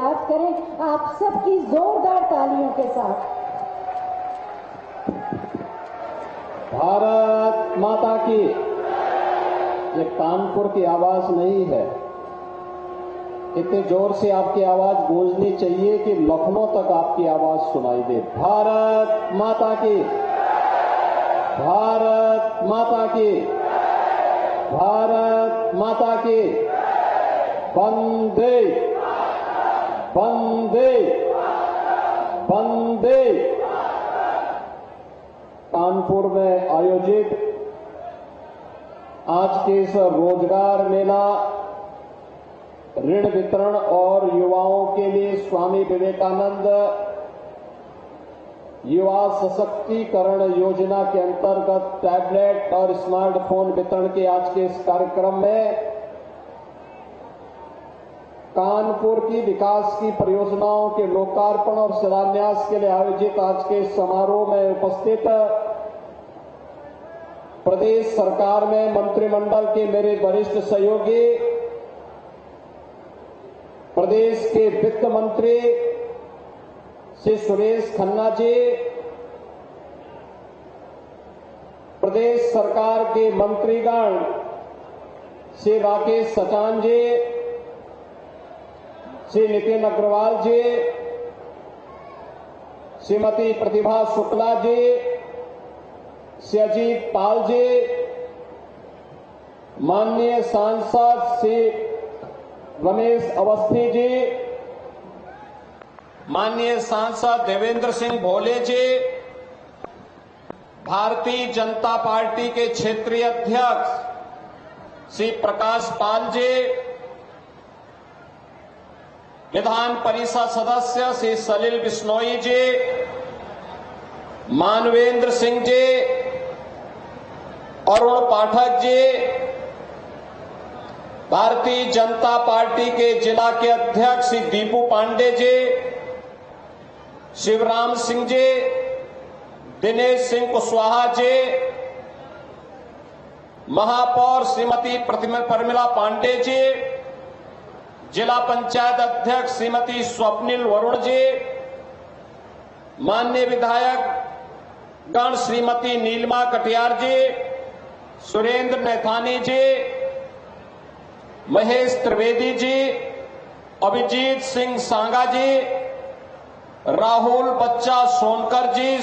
याद करें आप सबकी जोरदार तालियों के साथ। भारत माता की। ये कानपुर की आवाज नहीं है, इतने जोर से आपकी आवाज गूंजनी चाहिए कि लखनऊ तक आपकी आवाज सुनाई दे। भारत माता की, भारत माता की, भारत माता की। वंदे वंदे वंदे। कानपुर में आयोजित आज के इस रोजगार मेला, ऋण वितरण और युवाओं के लिए स्वामी विवेकानंद युवा सशक्तिकरण योजना के अंतर्गत टैबलेट और स्मार्टफोन वितरण के आज के इस कार्यक्रम में कानपुर की विकास की परियोजनाओं के लोकार्पण और शिलान्यास के लिए आयोजित आज के समारोह में उपस्थित प्रदेश सरकार में मंत्रिमंडल के मेरे वरिष्ठ सहयोगी, प्रदेश के वित्त मंत्री श्री सुरेश खन्ना जी, प्रदेश सरकार के मंत्रीगण श्री राकेश सचान जी, श्री नितिन अग्रवाल जी, श्रीमती प्रतिभा शुक्ला जी, श्री अजीत पाल जी, माननीय सांसद श्री रमेश अवस्थी जी, माननीय सांसद देवेंद्र सिंह भोले जी, भारतीय जनता पार्टी के क्षेत्रीय अध्यक्ष श्री प्रकाश पाल जी, विधान परिषद सदस्य श्री सलिल बिश्नोई जी, मानवेंद्र सिंह जी, अरुण पाठक जी, भारतीय जनता पार्टी के जिला के अध्यक्ष श्री दीपू पांडे जी, शिवराम सिंह जी, दिनेश सिंह कुशवाहा जी, महापौर श्रीमती प्रमिला पांडे जी, जिला पंचायत अध्यक्ष श्रीमती स्वप्निल वरुण जी, माननीय विधायक गण श्रीमती नीलिमा कटियार जी, सुरेंद्र नैथानी जी, महेश त्रिवेदी जी, अभिजीत सिंह सांगा जी, राहुल बच्चा सोनकर जी,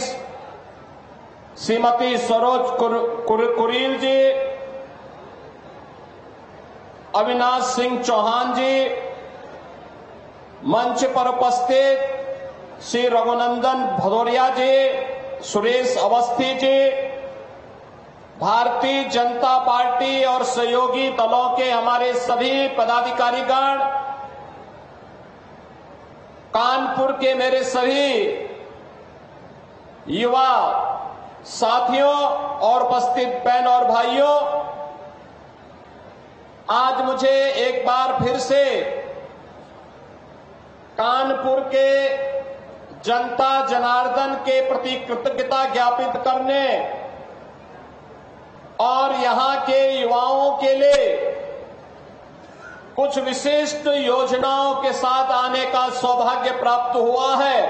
श्रीमती सरोज कुरील जी, अविनाश सिंह चौहान जी, मंच पर उपस्थित श्री रघुनंदन भदौरिया जी, सुरेश अवस्थी जी, भारतीय जनता पार्टी और सहयोगी दलों के हमारे सभी पदाधिकारीगण, कानपुर के मेरे सभी युवा साथियों और उपस्थित बहन और भाइयों, आज मुझे एक बार फिर से कानपुर के जनता जनार्दन के प्रति कृतज्ञता ज्ञापित करने और यहां के युवाओं के लिए कुछ विशिष्ट योजनाओं के साथ आने का सौभाग्य प्राप्त हुआ है।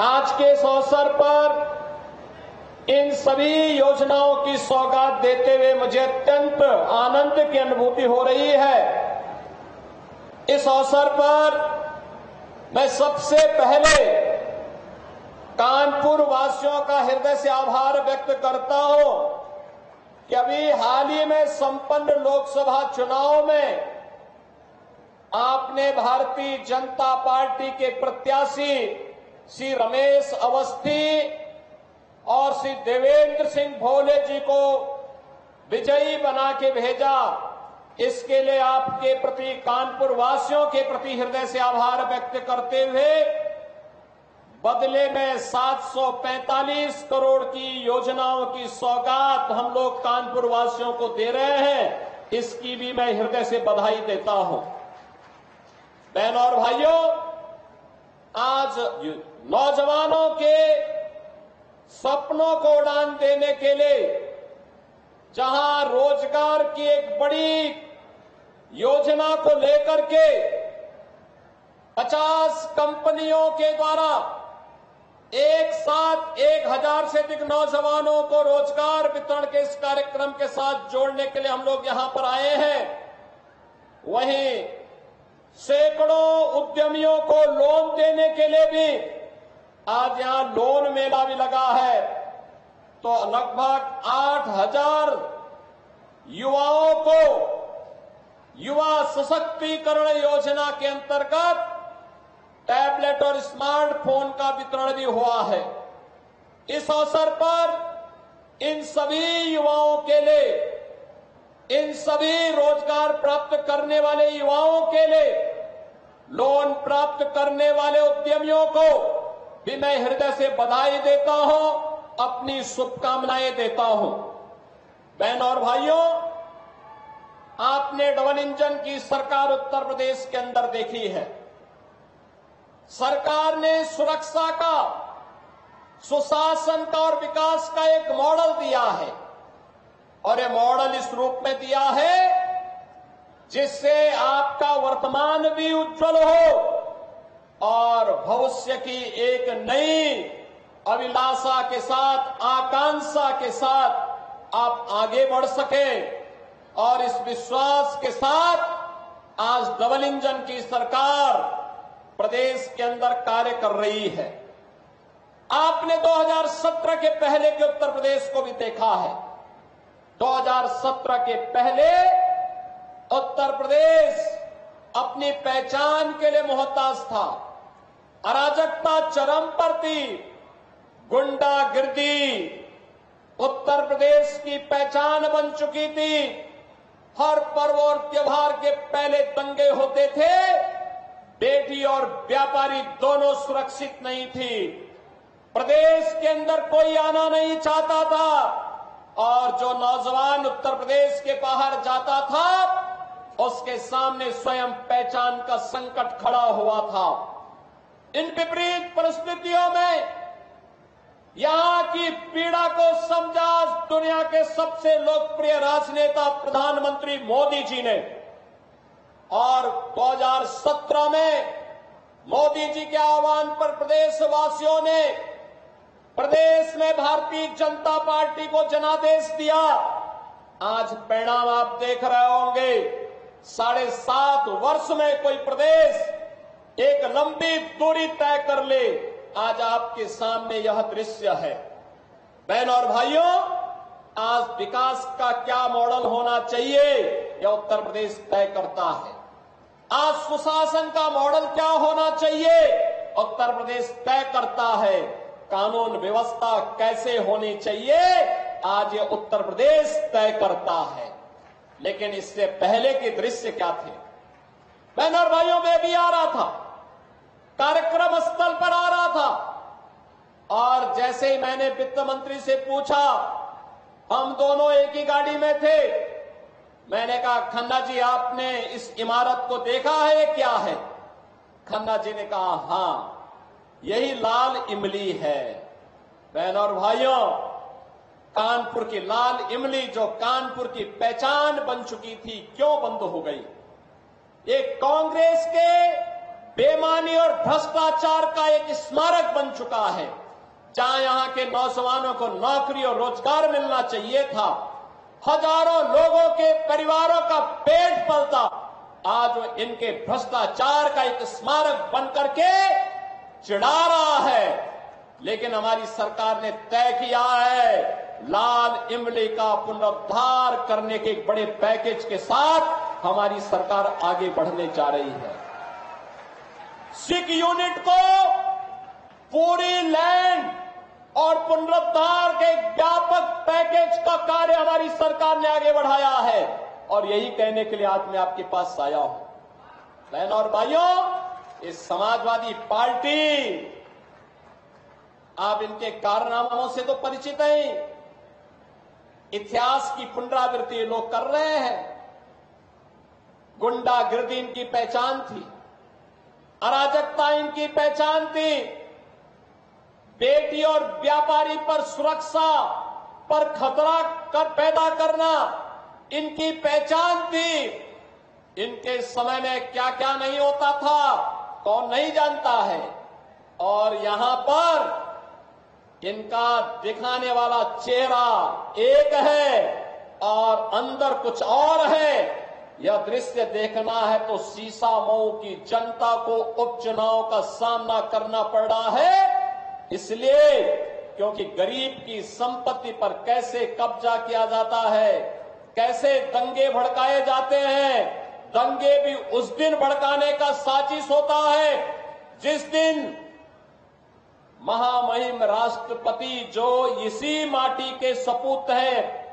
आज के इस अवसर पर इन सभी योजनाओं की सौगात देते हुए मुझे अत्यंत आनंद की अनुभूति हो रही है। इस अवसर पर मैं सबसे पहले कानपुर वासियों का हृदय से आभार व्यक्त करता हूं कि अभी हाल ही में संपन्न लोकसभा चुनाव में आपने भारतीय जनता पार्टी के प्रत्याशी श्री रमेश अवस्थी और श्री देवेंद्र सिंह भोले जी को विजयी बना के भेजा। इसके लिए आपके प्रति, कानपुर वासियों के प्रति हृदय से आभार व्यक्त करते हुए बदले में 745 करोड़ की योजनाओं की सौगात हम लोग कानपुर वासियों को दे रहे हैं। इसकी भी मैं हृदय से बधाई देता हूं। बहनों और भाइयों, आज नौजवानों के सपनों को उड़ान देने के लिए जहां रोजगार की एक बड़ी योजना को लेकर के 50 कंपनियों के द्वारा एक साथ 1000 से अधिक नौजवानों को रोजगार वितरण के इस कार्यक्रम के साथ जोड़ने के लिए हम लोग यहां पर आए हैं। वहीं सैकड़ों उद्यमियों को लोन देने के लिए भी आज यहां लोन मेला भी लगा है। तो लगभग 8000 युवाओं को युवा सशक्तिकरण योजना के अंतर्गत टैबलेट और स्मार्टफोन का वितरण भी हुआ है। इस अवसर पर इन सभी युवाओं के लिए, इन सभी रोजगार प्राप्त करने वाले युवाओं के लिए, लोन प्राप्त करने वाले उद्यमियों को भी मैं हृदय से बधाई देता हूं, अपनी शुभकामनाएं देता हूं। बहनों और भाइयों, आपने डबल इंजन की सरकार उत्तर प्रदेश के अंदर देखी है। सरकार ने सुरक्षा का, सुशासन का और विकास का एक मॉडल दिया है और ये मॉडल इस रूप में दिया है जिससे आपका वर्तमान भी उज्जवल हो और भविष्य की एक नई अभिलाषा के साथ, आकांक्षा के साथ आप आगे बढ़ सके। और इस विश्वास के साथ आज डबल इंजन की सरकार प्रदेश के अंदर कार्य कर रही है। आपने 2017 के पहले के उत्तर प्रदेश को भी देखा है। 2017 के पहले उत्तर प्रदेश अपनी पहचान के लिए मोहताज था। अराजकता चरम पर थी, गुंडागिर्दी उत्तर प्रदेश की पहचान बन चुकी थी। हर पर्व और त्योहार के पहले दंगे होते थे, बेटी और व्यापारी दोनों सुरक्षित नहीं थी। प्रदेश के अंदर कोई आना नहीं चाहता था और जो नौजवान उत्तर प्रदेश के बाहर जाता था उसके सामने स्वयं पहचान का संकट खड़ा हुआ था। इन विपरीत परिस्थितियों में यहां की पीड़ा को समझा दुनिया के सबसे लोकप्रिय राजनेता प्रधानमंत्री मोदी जी ने। और 2017 में मोदी जी के आह्वान पर प्रदेशवासियों ने प्रदेश में भारतीय जनता पार्टी को जनादेश दिया। आज परिणाम आप देख रहे होंगे। 7.5 वर्ष में कोई प्रदेश एक लंबी दूरी तय कर ले, आज आपके सामने यह दृश्य है। बहनों और भाइयों, आज विकास का क्या मॉडल होना चाहिए यह उत्तर प्रदेश तय करता है। आज सुशासन का मॉडल क्या होना चाहिए उत्तर प्रदेश तय करता है। कानून व्यवस्था कैसे होनी चाहिए आज ये उत्तर प्रदेश तय करता है। लेकिन इससे पहले के दृश्य क्या थे? बहनों और भाइयों, मैं भी आ रहा था, कार्यक्रम स्थल पर आ रहा था और जैसे ही मैंने वित्त मंत्री से पूछा, हम दोनों एक ही गाड़ी में थे, मैंने कहा खन्ना जी आपने इस इमारत को देखा है क्या है? खन्ना जी ने कहा हां, यही लाल इमली है। बहनों और भाइयों, कानपुर की लाल इमली जो कानपुर की पहचान बन चुकी थी, क्यों बंद हो गई? ये कांग्रेस के बेईमानी और भ्रष्टाचार का एक स्मारक बन चुका है। जहां यहां के नौजवानों को नौकरी और रोजगार मिलना चाहिए था, हजारों लोगों के परिवारों का पेट पलता, आज वो इनके भ्रष्टाचार का एक स्मारक बन करके चिढ़ा रहा है। लेकिन हमारी सरकार ने तय किया है लाल इमली का पुनरुद्धार करने के एक बड़े पैकेज के साथ हमारी सरकार आगे बढ़ने जा रही है। सिख यूनिट को पूरी लैंड और पुनरुद्धार के व्यापक पैकेज का कार्य हमारी सरकार ने आगे बढ़ाया है और यही कहने के लिए आज मैं आपके पास आया हूं। बहनों और भाइयों, इस समाजवादी पार्टी, आप इनके कारनामों से तो परिचित हैं। इतिहास की पुनरावृत्ति लोग कर रहे हैं। गुंडागिर्दी इनकी पहचान थी, अराजकता इनकी पहचान थी, बेटी और व्यापारी पर सुरक्षा पर खतरा पैदा करना इनकी पहचान थी। इनके समय में क्या क्या नहीं होता था कौन नहीं जानता है। और यहां पर इनका दिखाने वाला चेहरा एक है और अंदर कुछ और है। यह दृश्य देखना है तो सीसामऊ की जनता को उपचुनाव का सामना करना पड़ रहा है, इसलिए क्योंकि गरीब की संपत्ति पर कैसे कब्जा किया जाता है, कैसे दंगे भड़काए जाते हैं। दंगे भी उस दिन भड़काने का साजिश होता है जिस दिन महामहिम राष्ट्रपति जो इसी माटी के सपूत हैं,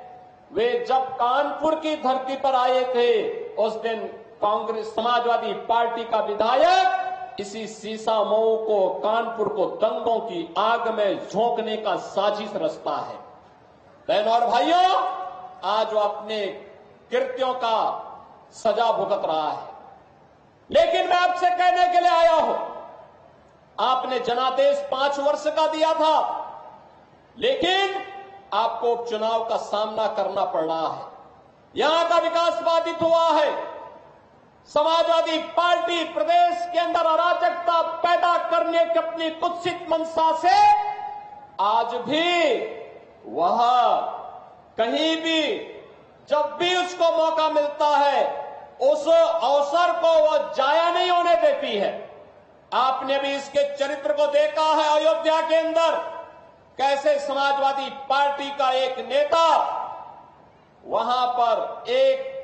वे जब कानपुर की धरती पर आए थे उस दिन कांग्रेस समाजवादी पार्टी का विधायक इसी सीसामऊ को कानपुर को दंगों की आग में झोंकने का साजिश रचता है। बहनों और भाइयों, आज वो अपने कृत्यों का सजा भुगत रहा है। लेकिन मैं आपसे कहने के लिए आया हूं, आपने जनादेश 5 वर्ष का दिया था, लेकिन आपको उपचुनाव का सामना करना पड़ रहा है। यहां का विकास बाधित हुआ है। समाजवादी पार्टी प्रदेश के अंदर अराजकता पैदा करने की अपनी कुत्सित मंशा से आज भी वह कहीं भी जब भी उसको मौका मिलता है उस अवसर को वह जाया नहीं होने देती है। आपने भी इसके चरित्र को देखा है अयोध्या के अंदर, कैसे समाजवादी पार्टी का एक नेता वहां पर एक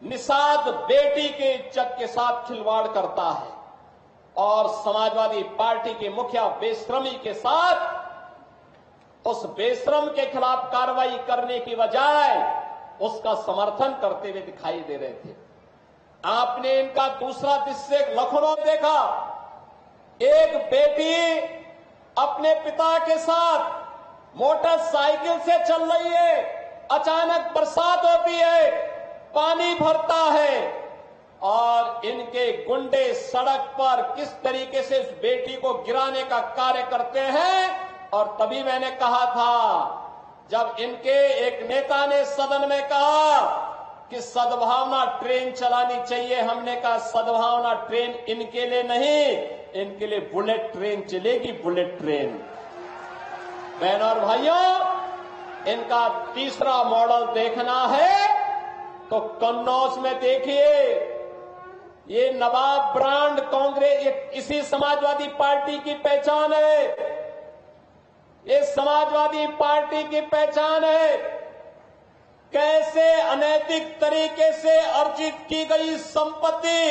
निषाद बेटी के इज्जत के साथ खिलवाड़ करता है और समाजवादी पार्टी के मुखिया बेशर्मी के साथ उस बेशर्म के खिलाफ कार्रवाई करने की बजाय उसका समर्थन करते हुए दिखाई दे रहे थे। आपने इनका दूसरा दृश्य लखनऊ देखा, एक बेटी अपने पिता के साथ मोटरसाइकिल से चल रही है, अचानक बरसात होती है, पानी भरता है और इनके गुंडे सड़क पर किस तरीके से उस बेटी को गिराने का कार्य करते हैं। और तभी मैंने कहा था, जब इनके एक नेता ने सदन में कहा कि सद्भावना ट्रेन चलानी चाहिए, हमने कहा सद्भावना ट्रेन इनके लिए नहीं, इनके लिए बुलेट ट्रेन चलेगी, बुलेट ट्रेन। बहनों और भाइयों, इनका तीसरा मॉडल देखना है तो कन्नौज में देखिए, ये नवाब ब्रांड कांग्रेस इसी समाजवादी पार्टी की पहचान है। ये समाजवादी पार्टी की पहचान है। कैसे अनैतिक तरीके से अर्जित की गई संपत्ति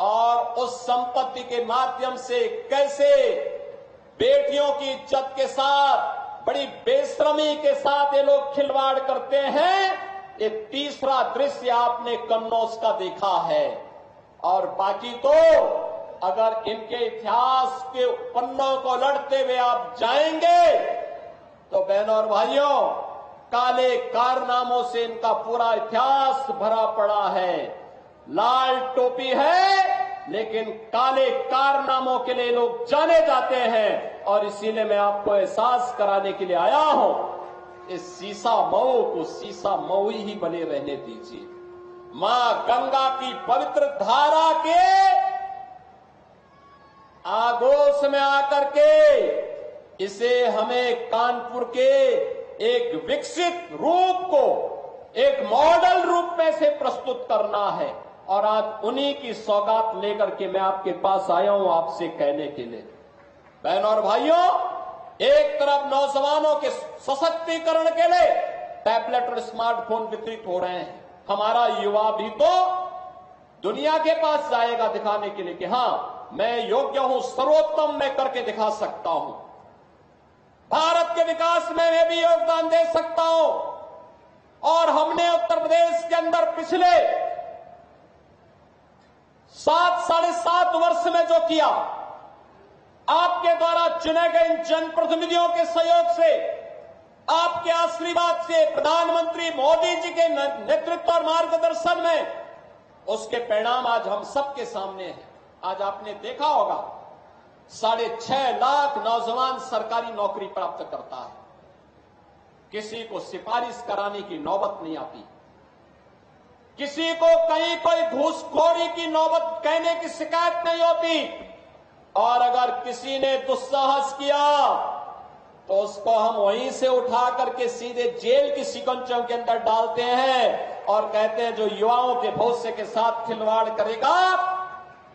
और उस संपत्ति के माध्यम से कैसे बेटियों की इज्जत के साथ बड़ी बेशर्मी के साथ ये लोग खिलवाड़ करते हैं। ये तीसरा दृश्य आपने कन्नौज का देखा है। और बाकी तो अगर इनके इतिहास के पन्नों को लड़ते हुए आप जाएंगे तो बहनों और भाइयों, काले कारनामों से इनका पूरा इतिहास भरा पड़ा है। लाल टोपी है लेकिन काले कारनामों के लिए लोग जाने जाते हैं और इसीलिए मैं आपको एहसास कराने के लिए आया हूं, इस सीसामऊ को सीसामऊ ही बने रहने दीजिए। मां गंगा की पवित्र धारा के आगोश में आकर के इसे हमें कानपुर के एक विकसित रूप को एक मॉडल रूप में से प्रस्तुत करना है। और आज उन्हीं की सौगात लेकर के मैं आपके पास आया हूं आपसे कहने के लिए। बहनों और भाइयों, एक तरफ नौजवानों के सशक्तिकरण के लिए टैबलेट और स्मार्टफोन वितरित हो रहे हैं। हमारा युवा भी तो दुनिया के पास जाएगा दिखाने के लिए कि हां, मैं योग्य हूं, सर्वोत्तम मैं करके दिखा सकता हूं, भारत के विकास में मैं भी योगदान दे सकता हूं। और हमने उत्तर प्रदेश के अंदर पिछले 7-7.5 वर्ष में जो किया, आपके द्वारा चुने गए इन जनप्रतिनिधियों के सहयोग से, आपके आशीर्वाद से, प्रधानमंत्री मोदी जी के नेतृत्व और मार्गदर्शन में, उसके परिणाम आज हम सबके सामने हैं। आज आपने देखा होगा 6.5 लाख नौजवान सरकारी नौकरी प्राप्त करता है, किसी को सिफारिश कराने की नौबत नहीं आती। किसी को कहीं कोई घूसखोरी की नौबत कहने की शिकायत नहीं होती, और अगर किसी ने दुस्साहस किया तो उसको हम वहीं से उठा करके सीधे जेल की शिकंजों के अंदर डालते हैं और कहते हैं जो युवाओं के भविष्य के साथ खिलवाड़ करेगा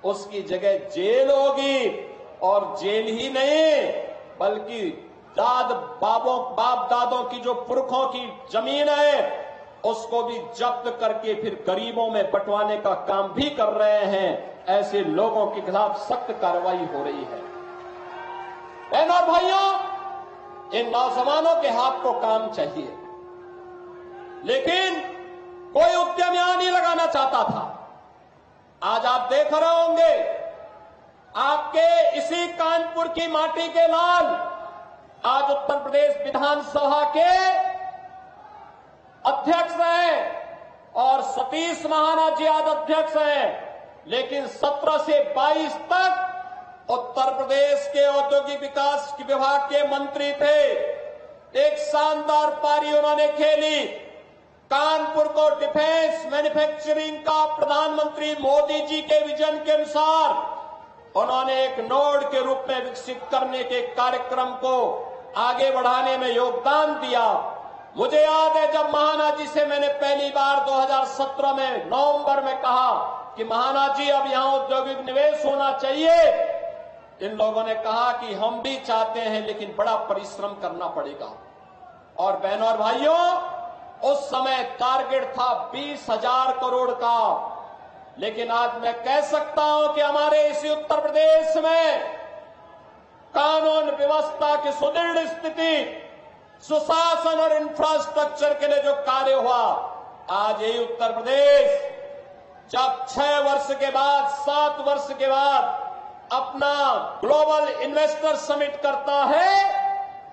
उसकी जगह जेल होगी, और जेल ही नहीं बल्कि बाप दादों की जो पुरखों की जमीन है उसको भी जब्त करके फिर गरीबों में बंटवाने का काम भी कर रहे हैं। ऐसे लोगों के खिलाफ सख्त कार्रवाई हो रही है। बहनों और भाइयों, इन नौजवानों के हाथ को काम चाहिए, लेकिन कोई उद्यम यहां नहीं लगाना चाहता था। आज आप देख रहे होंगे आपके इसी कानपुर की माटी के लाल आज उत्तर प्रदेश विधानसभा के अध्यक्ष हैं और सतीश महाना जी आज अध्यक्ष हैं, लेकिन 17 से 22 तक उत्तर प्रदेश के औद्योगिक विकास विभाग के मंत्री थे। एक शानदार पारी उन्होंने खेली। कानपुर को डिफेंस मैन्युफैक्चरिंग का प्रधानमंत्री मोदी जी के विजन के अनुसार उन्होंने एक नोड के रूप में विकसित करने के कार्यक्रम को आगे बढ़ाने में योगदान दिया। मुझे याद है जब महाना जी से मैंने पहली बार 2017 में नवंबर में कहा कि महाना जी अब यहां औद्योगिक निवेश होना चाहिए, इन लोगों ने कहा कि हम भी चाहते हैं लेकिन बड़ा परिश्रम करना पड़ेगा। और बहनों और भाइयों, उस समय टारगेट था 20,000 करोड़ का, लेकिन आज मैं कह सकता हूं कि हमारे इसी उत्तर प्रदेश में कानून व्यवस्था की सुदृढ़ स्थिति, सुशासन और इंफ्रास्ट्रक्चर के लिए जो कार्य हुआ, आज यही उत्तर प्रदेश जब 6 वर्ष के बाद 7 वर्ष के बाद अपना ग्लोबल इन्वेस्टर समिट करता है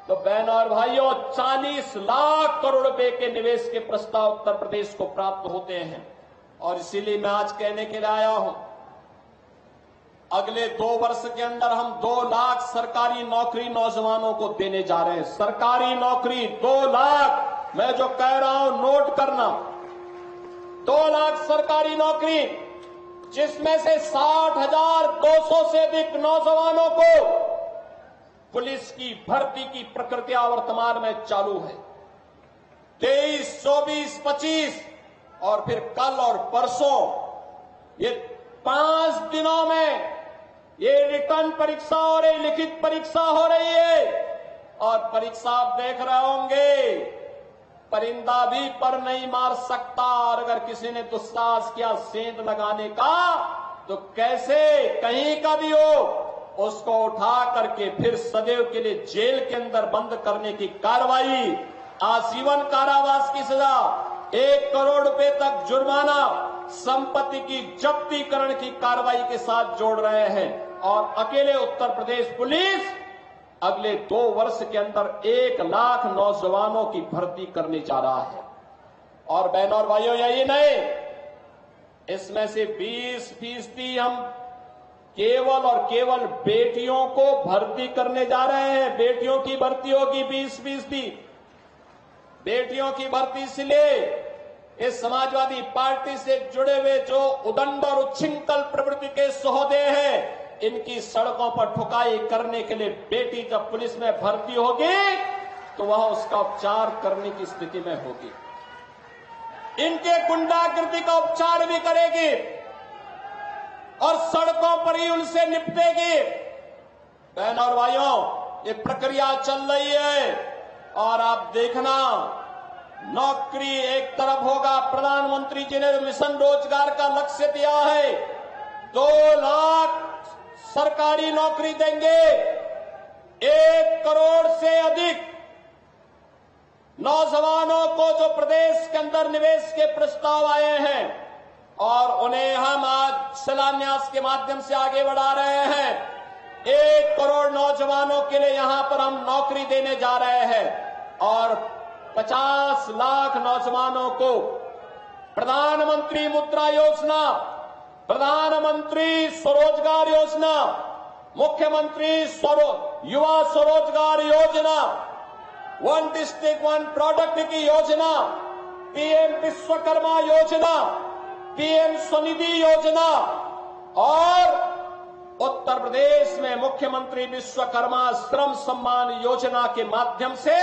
तो बहनों और भाइयों 40 लाख करोड़ रुपए के निवेश के प्रस्ताव उत्तर प्रदेश को प्राप्त होते हैं। और इसीलिए मैं आज कहने के लिए आया हूं, अगले 2 वर्ष के अंदर हम 2 लाख सरकारी नौकरी नौजवानों को देने जा रहे हैं। सरकारी नौकरी 2 लाख, मैं जो कह रहा हूं नोट करना, 2 लाख सरकारी नौकरी, जिसमें से 60,200 से अधिक नौजवानों को पुलिस की भर्ती की प्रक्रिया वर्तमान में चालू है। 23, 24, 25 और फिर कल और परसों ये 5 दिनों में ये रिटर्न परीक्षा और ये लिखित परीक्षा हो रही है। और परीक्षा आप देख रहे होंगे, परिंदा भी पर नहीं मार सकता, और अगर किसी ने दुस्साहस किया सेंध लगाने का तो कैसे कहीं का भी हो उसको उठा करके फिर सदैव के लिए जेल के अंदर बंद करने की कार्रवाई, आजीवन कारावास की सजा, 1 करोड़ रुपए तक जुर्माना, संपत्ति की जब्तीकरण की कार्रवाई के साथ जोड़ रहे हैं। और अकेले उत्तर प्रदेश पुलिस अगले 2 वर्ष के अंदर 1 लाख नौजवानों की भर्ती करने जा रहा है। और बहनों और भाइयों, यही नहीं, इसमें से 20% हम केवल और केवल बेटियों को भर्ती करने जा रहे हैं। बेटियों की भर्ती होगी 20%। बेटियों की भर्ती इसलिए इस समाजवादी पार्टी से जुड़े हुए जो उदंड और उच्छृंखल प्रवृत्ति के सहोदे हैं, इनकी सड़कों पर ठुकाई करने के लिए बेटी जब पुलिस में भर्ती होगी तो वह उसका उपचार करने की स्थिति में होगी, इनके गुंडागर्दी का उपचार भी करेगी और सड़कों पर ही उनसे निपटेगी। बहनों और भाइयों, ये प्रक्रिया चल रही है और आप देखना, नौकरी एक तरफ होगा, प्रधानमंत्री जी ने मिशन रोजगार का लक्ष्य दिया है, 2 लाख सरकारी नौकरी देंगे, 1 करोड़ से अधिक नौजवानों को जो प्रदेश के अंदर निवेश के प्रस्ताव आए हैं और उन्हें हम आज शिलान्यास के माध्यम से आगे बढ़ा रहे हैं। 1 करोड़ नौजवानों के लिए यहां पर हम नौकरी देने जा रहे हैं और 50 लाख नौजवानों को प्रधानमंत्री मुद्रा योजना, प्रधानमंत्री स्वरोजगार योजना, मुख्यमंत्री युवा स्वरोजगार योजना, 1 डिस्ट्रिक्ट 1 प्रोडक्ट की योजना, पीएम विश्वकर्मा योजना, पीएम स्वनिधि योजना और उत्तर प्रदेश में मुख्यमंत्री विश्वकर्मा श्रम सम्मान योजना के माध्यम से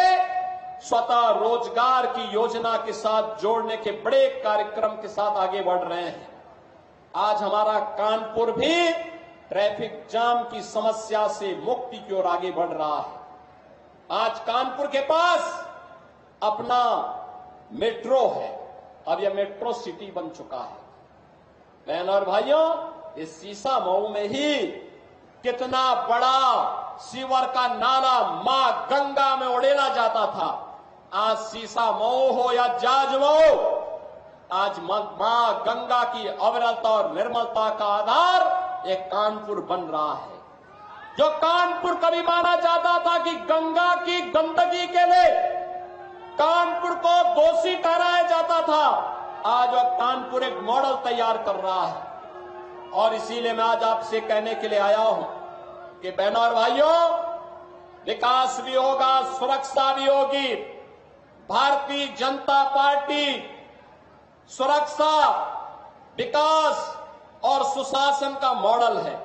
स्वतः रोजगार की योजना के साथ जोड़ने के बड़े कार्यक्रम के साथ आगे बढ़ रहे हैं। आज हमारा कानपुर भी ट्रैफिक जाम की समस्या से मुक्ति की ओर आगे बढ़ रहा है। आज कानपुर के पास अपना मेट्रो है, अब यह मेट्रो सिटी बन चुका है। बहनों और भाइयों, इस सीसा मऊ में ही कितना बड़ा सीवर का नाला मां गंगा में उड़ेला जाता था। आज सीसा मऊ हो या जाज मऊ, आज मां गंगा की अविरलता और निर्मलता का आधार एक कानपुर बन रहा है। जो कानपुर कभी माना जाता था कि गंगा की गंदगी के लिए कानपुर को दोषी ठहराया जाता था, आज वह कानपुर एक मॉडल तैयार कर रहा है। और इसीलिए मैं आज आपसे कहने के लिए आया हूं कि बहनों और भाइयों, विकास भी होगा, सुरक्षा भी होगी। भारतीय जनता पार्टी सुरक्षा, विकास और सुशासन का मॉडल है।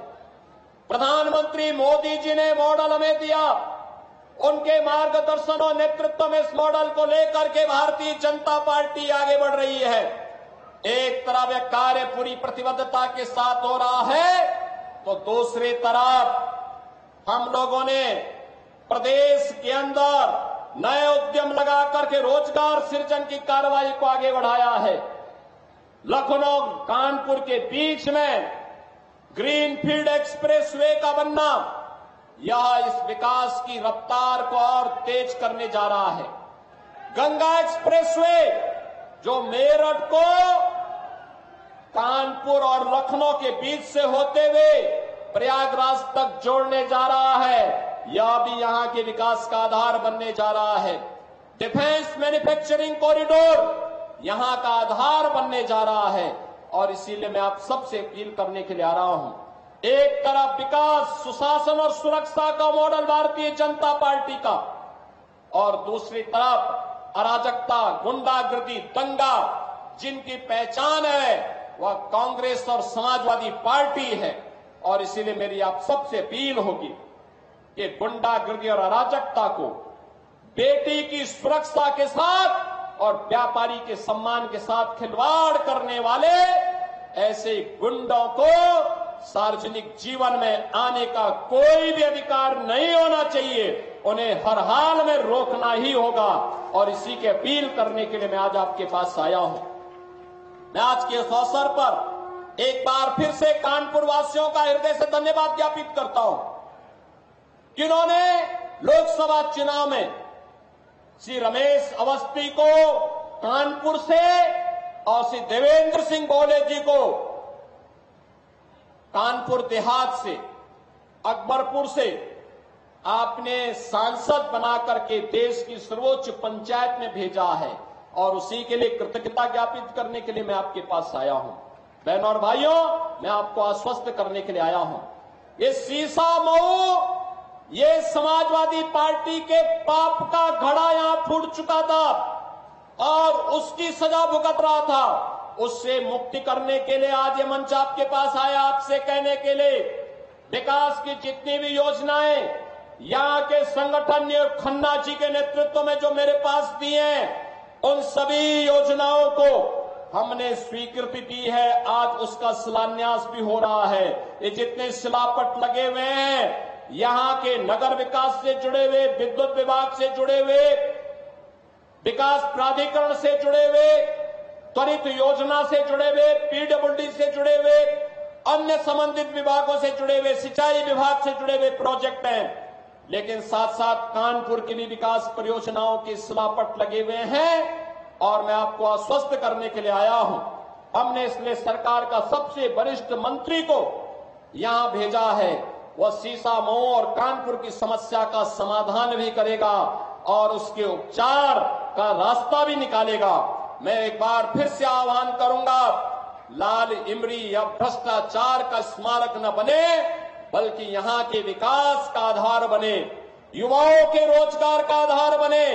प्रधानमंत्री मोदी जी ने मॉडल हमें दिया, उनके मार्गदर्शन और नेतृत्व में इस मॉडल को लेकर के भारतीय जनता पार्टी आगे बढ़ रही है। एक तरफ यह कार्य पूरी प्रतिबद्धता के साथ हो रहा है, तो दूसरी तरफ हम लोगों ने प्रदेश के अंदर नए उद्यम लगा करके रोजगार सृजन की कार्रवाई को आगे बढ़ाया है। लखनऊ कानपुर के बीच में ग्रीनफील्ड एक्सप्रेसवे का बनना, यह इस विकास की रफ्तार को और तेज करने जा रहा है। गंगा एक्सप्रेसवे जो मेरठ को कानपुर और लखनऊ के बीच से होते हुए प्रयागराज तक जोड़ने जा रहा है, यह भी यहां के विकास का आधार बनने जा रहा है। डिफेंस मैन्युफैक्चरिंग कॉरिडोर यहां का आधार बनने जा रहा है। और इसीलिए मैं आप सबसे अपील करने के लिए आ रहा हूं, एक तरफ विकास, सुशासन और सुरक्षा का मॉडल भारतीय जनता पार्टी का, और दूसरी तरफ अराजकता, गुंडागर्दी, दंगा जिनकी पहचान है वह कांग्रेस और समाजवादी पार्टी है। और इसीलिए मेरी आप सबसे अपील होगी कि गुंडागर्दी और अराजकता को बेटी की सुरक्षा के साथ और व्यापारी के सम्मान के साथ खिलवाड़ करने वाले ऐसे गुंडों को सार्वजनिक जीवन में आने का कोई भी अधिकार नहीं होना चाहिए। उन्हें हर हाल में रोकना ही होगा। और इसी की अपील करने के लिए मैं आज आपके पास आया हूं। मैं आज के इस अवसर पर एक बार फिर से कानपुर वासियों का हृदय से धन्यवाद ज्ञापित करता हूं, जिन्होंने लोकसभा चुनाव में श्री रमेश अवस्थी को कानपुर से और श्री देवेंद्र सिंह भोले जी को कानपुर देहात से, अकबरपुर से आपने सांसद बना करके देश की सर्वोच्च पंचायत में भेजा है। और उसी के लिए कृतज्ञता ज्ञापित करने के लिए मैं आपके पास आया हूं। बहनों और भाइयों, मैं आपको आश्वस्त करने के लिए आया हूं, ये सीसा मऊ, ये समाजवादी पार्टी के पाप का घड़ा यहां फूट चुका था और उसकी सजा भुगत रहा था। उससे मुक्ति करने के लिए आज ये मंच आपके पास आया, आपसे कहने के लिए विकास की जितनी भी योजनाएं यहां के संगठन ने खन्ना जी के नेतृत्व में जो मेरे पास दी हैं, उन सभी योजनाओं को हमने स्वीकृति दी है। आज उसका शिलान्यास भी हो रहा है। ये जितने शिलापट लगे हुए हैं, यहां के नगर विकास से जुड़े हुए, विद्युत विभाग से जुड़े हुए, विकास प्राधिकरण से जुड़े हुए, त्वरित योजना से जुड़े हुए, पीडब्ल्यूडी से जुड़े हुए, अन्य संबंधित विभागों से जुड़े हुए, सिंचाई विभाग से जुड़े हुए प्रोजेक्ट हैं। लेकिन साथ साथ कानपुर की भी विकास परियोजनाओं के शिलापट लगे हुए हैं। और मैं आपको आश्वस्त करने के लिए आया हूं, हमने इसलिए सरकार का सबसे वरिष्ठ मंत्री को यहां भेजा है। वह सीसा मऊ और कानपुर की समस्या का समाधान भी करेगा और उसके उपचार का रास्ता भी निकालेगा। मैं एक बार फिर से आह्वान करूंगा, लाल इमली या भ्रष्टाचार का स्मारक न बने, बल्कि यहां के विकास का आधार बने, युवाओं के रोजगार का आधार बने।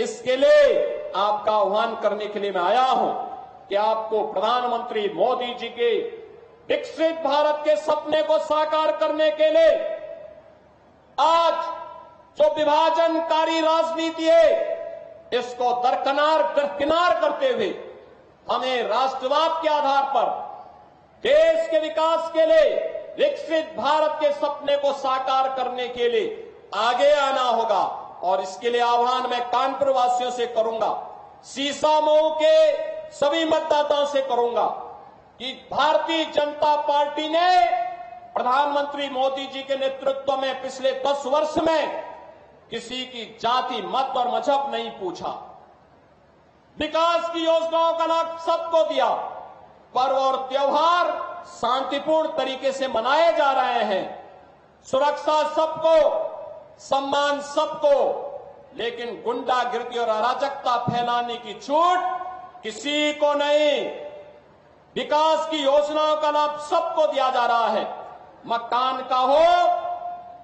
इसके लिए आपका आह्वान करने के लिए मैं आया हूं। कि आपको प्रधानमंत्री मोदी जी के विकसित भारत के सपने को साकार करने के लिए आज जो विभाजनकारी राजनीति है इसको दरकिनार करते हुए हमें राष्ट्रवाद के आधार पर देश के विकास के लिए विकसित भारत के सपने को साकार करने के लिए आगे आना होगा। और इसके लिए आह्वान मैं कानपुर वासियों से करूंगा, सीसामऊ के सभी मतदाताओं से करूंगा कि भारतीय जनता पार्टी ने प्रधानमंत्री मोदी जी के नेतृत्व में पिछले 10 वर्ष में किसी की जाति, मत और मजहब नहीं पूछा। विकास की योजनाओं का लाभ सबको दिया। पर्व और त्योहार शांतिपूर्ण तरीके से मनाए जा रहे हैं। सुरक्षा सबको, सम्मान सबको, लेकिन गुंडागिर्दी और अराजकता फैलाने की छूट किसी को नहीं। विकास की योजनाओं का लाभ सबको दिया जा रहा है। मकान का हो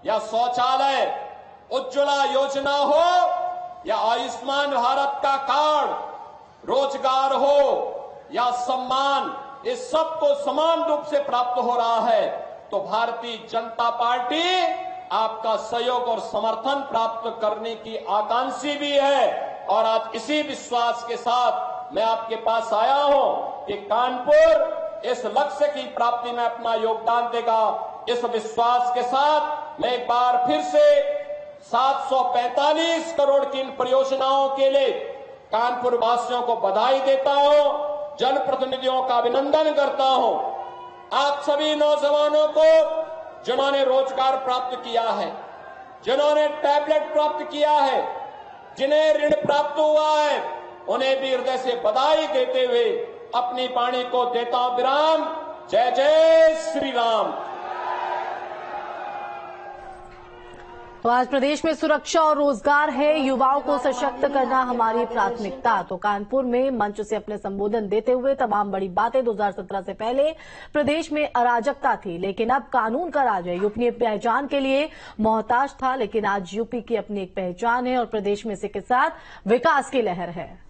या शौचालय, उज्ज्वला योजना हो या आयुष्मान भारत का कार्ड, रोजगार हो या सम्मान, इस सबको समान रूप से प्राप्त हो रहा है। तो भारतीय जनता पार्टी आपका सहयोग और समर्थन प्राप्त करने की आकांक्षी भी है। और आज इसी विश्वास के साथ मैं आपके पास आया हूं कि कानपुर इस लक्ष्य की प्राप्ति में अपना योगदान देगा। इस विश्वास के साथ मैं एक बार फिर से 745 करोड़ की इन परियोजनाओं के लिए कानपुर वासियों को बधाई देता हूं, जनप्रतिनिधियों का अभिनंदन करता हूं। आप सभी नौजवानों को जिन्होंने रोजगार प्राप्त किया है, जिन्होंने टैबलेट प्राप्त किया है, जिन्हें ऋण प्राप्त हुआ है, उन्हें भी हृदय से बधाई देते हुए अपनी वाणी को देता हूं विराम। जय जय श्री राम। तो आज प्रदेश में सुरक्षा और रोजगार है, युवाओं को सशक्त करना हमारी प्राथमिकता। तो कानपुर में मंच से अपने संबोधन देते हुए तमाम बड़ी बातें। 2017 से पहले प्रदेश में अराजकता थी, लेकिन अब कानून का राज है। यूपी अपनी पहचान के लिए मोहताज था, लेकिन आज यूपी की अपनी एक पहचान है और प्रदेश में इसी के साथ विकास की लहर है।